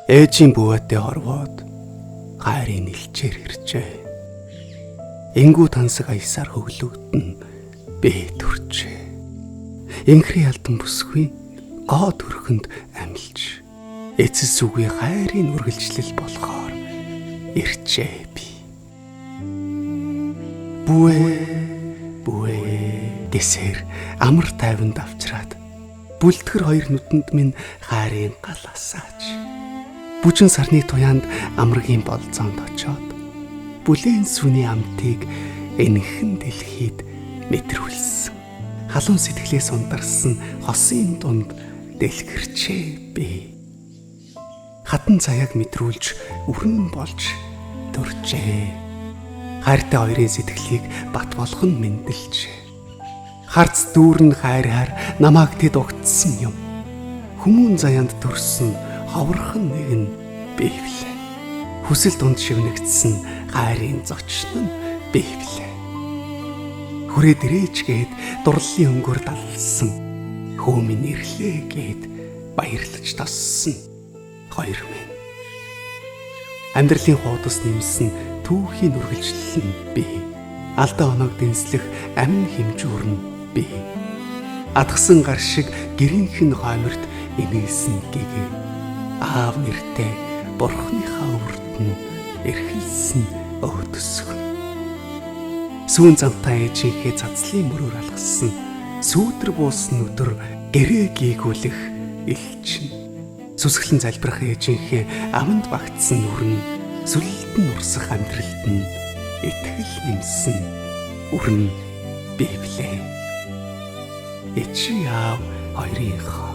Ээжийн бүүвэтэй орвоод гайрын нэлчээр иржээ. Энгүү тансаг аясаар хөглөгдөн бэ төрчээ. Инхри ялдан бүсгүй гоо төрхөнд амилж эцэс үгүй гайрын үргэлжлэл болохоор иржээ би. Бүвэ гэсээр амар тайванд авчраад бүлтгэр хоёр нүдэнд минь хайрын галасаач. Бүжин сарны туяанд амрагийн болцоонд очоод бүлээн сүний амтыг энхэн дэлхийд мэдрүүлсэн. Халуун сэтгэлээс ундарсан хосын дунд дэлгэрчээ би. Хатан цаяаг мэдрүүлж өрнөн болж төржээ. Хайртай хоёрын сэтгэлийг бат болгон мэндэлжээ. Харц дүүрэн хайраар намайг тэд угтсан юм. Хүмүүн заяанд төрсөн ховорхон нэг нь бивлээ. Хүсэл дунд шивнэгдсэн хайрын зочнон бивлээ. Хүрээ дэрээжгээд дурлалын өнгөөр далсан хөөмийн ирлээ гээд баярлаж тоссон хоёр минь. Амьдралын хуудас нэмсэн түүхийн үргэлжлэл нь би. Алдаа оног дэнслэх амин хэмжүүр нь би. Атгсан гар шиг гэрийнхэн хойморт инээсэн гэгээ. Аав нэртэй бурхныхаа үрд нь эрхэлсэн өөдөсгөн. Сүүн замтай ээжийнхээ цацлын мөрөөр алгасан сүүдэр буусан өдөр гэрээ гийгүүлэх элчин. Сүсгэлэн залбирах ээжийнхээ аманд багтсан нүрэн сүлэлтэн урсах амьдралд нь итгэл нэмсэн үрн бивлээ. Эчи аав хоёрынхоо